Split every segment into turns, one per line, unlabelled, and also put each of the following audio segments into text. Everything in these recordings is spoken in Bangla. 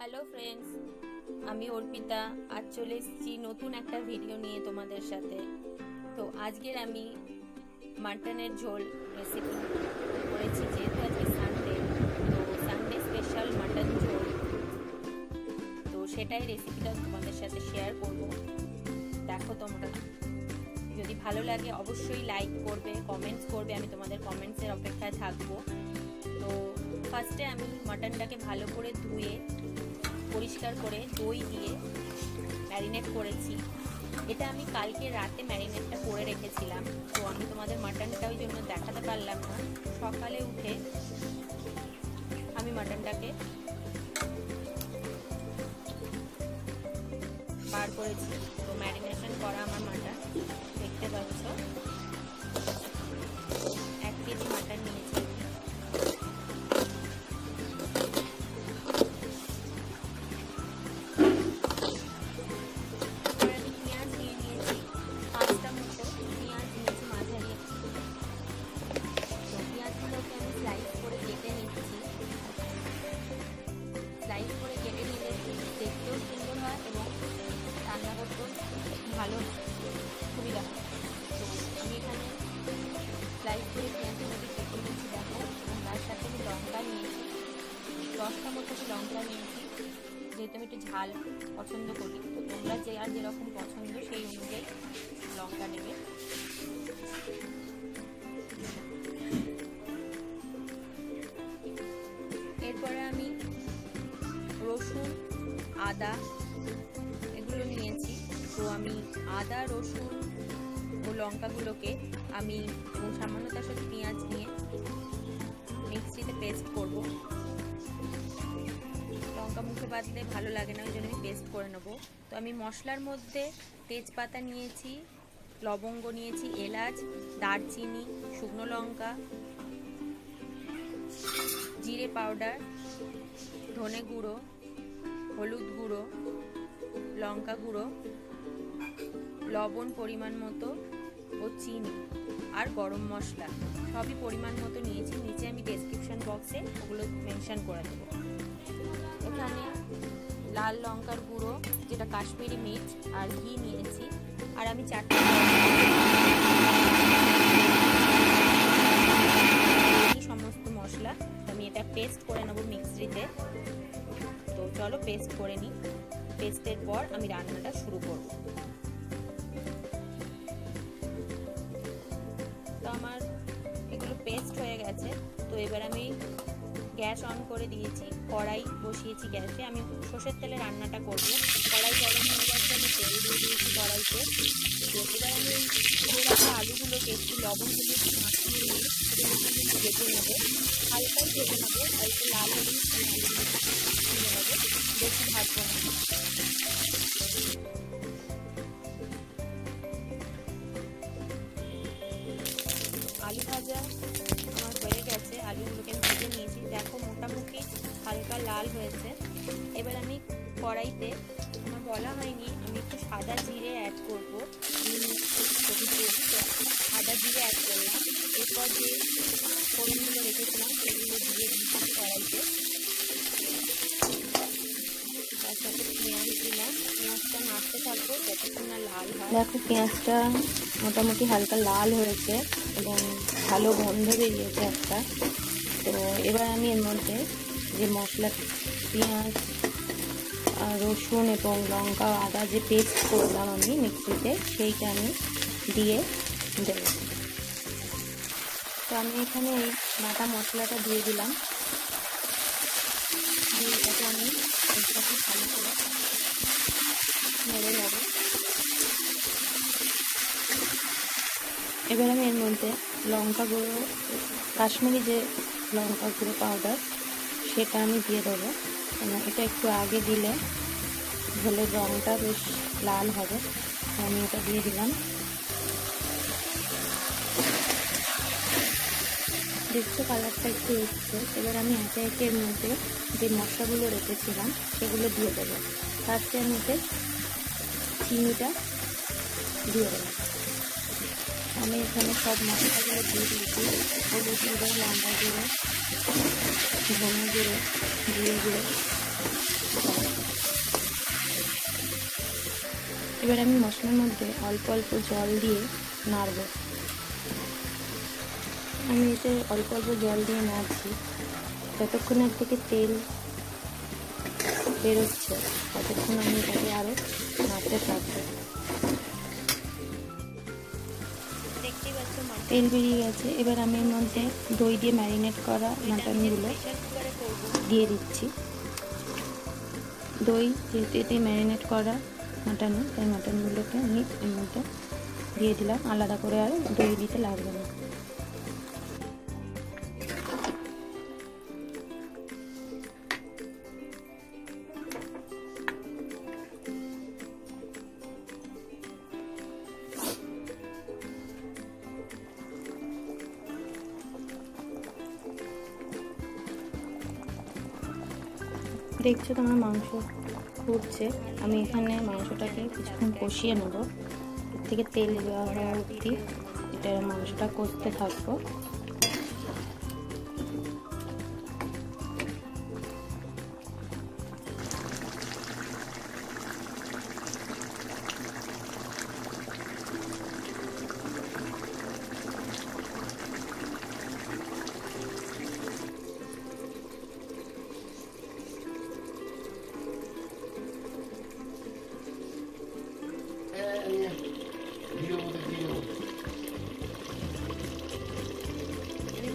হ্যালো ফ্রেন্ডস, আমি অর্পিতা। আজ চলে এসেছি নতুন একটা ভিডিও নিয়ে তোমাদের সাথে। তো আজকের আমি মাটনের ঝোল রেসিপি করেছি, যেহেতু আজকে সানডে, তো সানডে স্পেশাল মাটন ঝোল। তো সেটাই রেসিপিটা তোমাদের সাথে শেয়ার করব। দেখো, তোমরা যদি ভালো লাগে অবশ্যই লাইক করবে, কমেন্টস করবে। আমি তোমাদের কমেন্টসের অপেক্ষায় থাকবো। তো ফার্স্টে আমি মাটনটাকে ভালো করে ধুয়ে পরিষ্কার করে দই দিয়ে ম্যারিনেট করেছি। এটা আমি কালকে রাতে ম্যারিনেটটা করে রেখেছিলাম। তো আমি তোমাদের মাটনটা ওই জন্য দেখাতে পারলাম না। সকালে উঠে আমি মাটনটাকে বার করেছি। তো ম্যারিনেশন করা আমার মাটন দেখতে পাচ্ছ, 1 কেজি মাটন নিয়েছি। স্লাইস করে কেটে নিলে দেখতেও সুন্দর হয় এবং রান্না করতেও ভালো সুবিধা হয়। তো আমি এখানে স্লাইস করে পেঁয়াজের মধ্যে কেটে নিয়েছি, দেখো। তার সাথে আমি লঙ্কা নিয়েছি, 10টা মতো লঙ্কা নিয়েছি, যেহেতু আমি একটু ঝাল পছন্দ করি। তো তোমরা যে আর যেরকম পছন্দ সেই অনুযায়ী লঙ্কা নেবে। এরপরে আমি রসুন, আদা এগুলো নিয়েছি। তো আমি আদা, রসুন ও লঙ্কাগুলোকে আমি এবং সামান্য তার সাথে পেঁয়াজ নিয়ে মিক্সিতে পেস্ট করব। লঙ্কা মুখে বাঁধলে ভালো লাগে না, ওই জন্য আমি পেস্ট করে নেব। তো আমি মশলার মধ্যে তেজপাতা নিয়েছি, লবঙ্গ নিয়েছি, এলাচ, দারচিনি, শুকনো লঙ্কা, জিরে পাউডার, ধনে গুঁড়ো, হলুদ গুঁড়ো, লঙ্কা গুঁড়ো, লবণ পরিমাণ মতো ও চিনি আর গরম মশলা সবই পরিমাণ মতো নিয়েছি। নিচে আমি ডেসক্রিপশন বক্সে ওগুলো মেনশন করে দেবো। এখানে লাল লঙ্কার গুঁড়ো, যেটা কাশ্মীরি মির্চ, আর ঘি নিয়েছি। আর আমি 4টা সমস্ত মশলা আমি এটা পেস্ট করে নেবো মিক্সিতে। তো চলো পেস্ট করে নিই। পেস্টের পর আমি রান্নাটা শুরু করব। তো আমার এগুলো পেস্ট হয়ে গেছে। তো এবার আমি গ্যাস অন করে দিয়েছি, কড়াই বসিয়েছি গ্যাসে। আমি সর্ষের তেলে রান্নাটা করব। কড়াই গরম হয়ে গেছে, আমি তেল দিয়ে দিয়েছি কড়াইতে। তো এবার আমি ধুয়ে রাখা আলুগুলোকে একটু লবণ দিয়ে একটু মাখিয়ে নিয়ে ভেজে নেবো, হালকাই ভেজে নেবো, একটু লাল হলে তুলে নেবো, বেশি ভাজবো না। আলু ভাজা আমার হয়ে গেছে, আলুগুলোকে আমি ভেজে নিয়েছি। দেখো, মোটামুটি হালকা লাল হয়েছে। এবার আমি কড়াইতে, আমার বলা হয়নি, আমি একটু সাদা জিরে অ্যাড করবো। সাদা জিরে অ্যাড করলাম। এরপর যে ফোড়নগুলো রেখেছিলাম সেগুলো দিয়ে দিচ্ছি কড়াইতে। তার সাথে পেঁয়াজ দিলাম। পেঁয়াজটা নাড়তে থাকবো যতক্ষণ না লাল হয়। দেখো, পেঁয়াজটা মোটামুটি হালকা লাল হয়েছে এবং ভালো গন্ধ বেরিয়েছে একটা। তো এবার আমি এর মধ্যে যে মশলা, পেঁয়াজ, রসুন এবং লঙ্কা, আদা যে পেস্ট করলাম আমি মিক্সিতে, সেইটা আমি দিয়ে দেব। তো আমি এখানে এই বাটা মশলাটা দিয়ে দিলাম। দিয়ে এটাকে আমি একসাথে ভালো করে নেড়ে নেব। এবার আমি এর মধ্যে লঙ্কা গুঁড়ো, কাশ্মীরি যে লঙ্কা গুঁড়ো পাউডার, সেটা আমি দিয়ে দেবো। এটা একটু আগে দিলে ঝোলের রঙটা বেশ লাল হবে। আমি এটা দিয়ে দিলাম। দেখছো, কালারটা একটু এসছে। এবার আমি একে একে এর মধ্যে যে মশলাগুলো রেখেছিলাম সেগুলো দিয়ে দেবো। ফার্স্টে আমি এতে চিনিটা দিয়ে দেবো। আমি এখানে সব মশলাগুলো দিয়ে দিয়েছি। হলুদ গুঁড়ো, লঙ্কা গুঁড়ো, ধনে গুঁড়ো, জিরে গুঁড়ো, এবার আমি মশলার মধ্যে অল্প অল্প জল দিয়ে নাড়ব। আমি এতে অল্প অল্প জল দিয়ে নাড়ছি, যতক্ষণ এর থেকে তেল বেরোচ্ছে ততক্ষণ আমি এটাকে আরও নাড়তে থাকবো। দেখতেই পাচ্ছ তেল বেরিয়ে গেছে। এবার আমি এর মধ্যে দই দিয়ে ম্যারিনেট করা মাটনগুলো দিয়ে দিচ্ছি। দই যেহেতু এতে ম্যারিনেট করা মাটনে, তাই মাটনগুলোকে আমি এর মধ্যে দিয়ে দিলাম। আলাদা করে আর দই দিতে লাগবে না। দেখছো তোমরা মাংস ফুটছে। আমি এখানে মাংসটাকে কিছুক্ষণ কষিয়ে নেব। এর থেকে তেল দেওয়া হওয়া অবধি এটা মাংসটা কষতে থাকবো।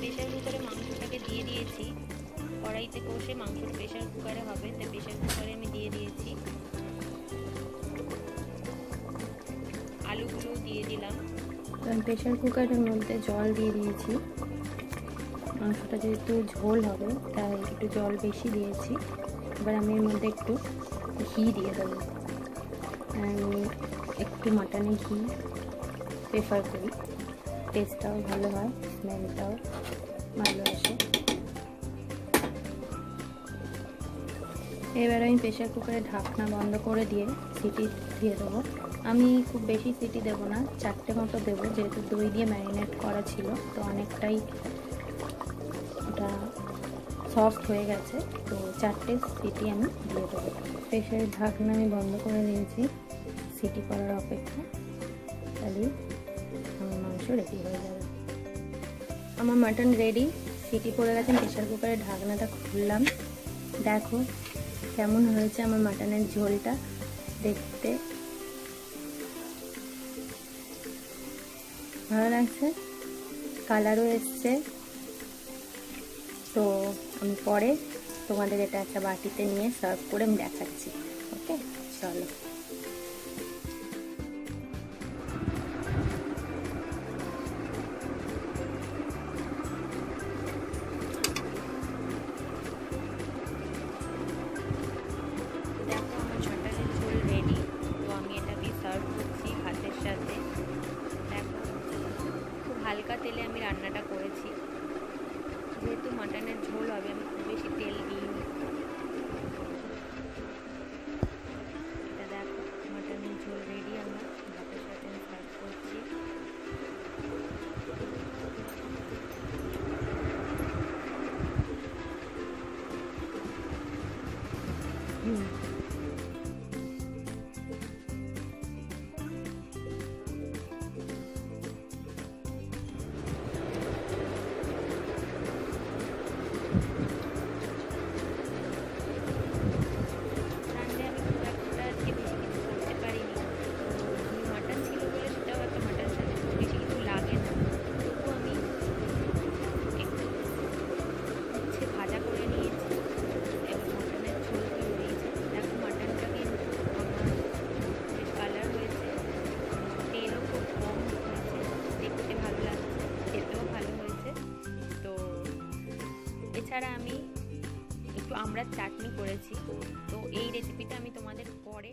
প্রেশার কুকারে মাংসটাকে দিয়ে দিয়েছি। কড়াইতে কষে মাংসটা প্রেশার কুকারে হবে, তাই প্রেশার কুকারে আমি দিয়ে দিয়েছি। আলুগুলো দিয়ে দিলাম। প্রেশার কুকারের মধ্যে জল দিয়ে দিয়েছি। মাংসটা যেহেতু ঝোল হবে তাই একটু জল বেশি দিয়েছি। এবার আমি এর মধ্যে একটু ঘি দিয়ে দেবো। আমি একটু মাটনে ঘি প্রেফার করি, টেস্টটাও ভালো হয়, স্মেলটাও ভালো আসে। এবার আমি প্রেশার কুকারে ঢাকনা বন্ধ করে দিয়ে সিটি দিয়ে দেবো। আমি খুব বেশি সিটি দেবো না, 4টে মতো দেবো, যেহেতু দই দিয়ে ম্যারিনেট করা ছিল তো অনেকটাই ওটা সফট হয়ে গেছে। তো 4টে সিটি আমি দিয়ে দেবো। প্রেশারের ঢাকনা আমি বন্ধ করে দিয়েছি, সিটি করার অপেক্ষা। তাহলে আমার মাংস রেডি হয়ে যাবে। আমার মাটন রেডি, সিটি পড়ে গেছে। প্রেশার কুকারের ঢাকনাটা খুললাম, দেখো কেমন হয়েছে আমার মাটনের ঝোলটা। দেখতে ভালো লাগছে, কালারও এসছে। তো আমি পরে তোমাদের এটা একটা বাটিতে নিয়ে সার্ভ করে আমি দেখাচ্ছি। ওকে, চলো। হালকা তেলে আমি রান্নাটা করেছি, যেহেতু মাটনের ঝোল হবে আমি খুব বেশি তেল দিইনি। এটা দেখো মাটনের ঝোল রেডি, আমার ভাতের সাথে আমি সার্ভ করছি। এছাড়া আমি একটু আমড়ার চাটনি করেছি, তো এই রেসিপিটা আমি তোমাদের পরে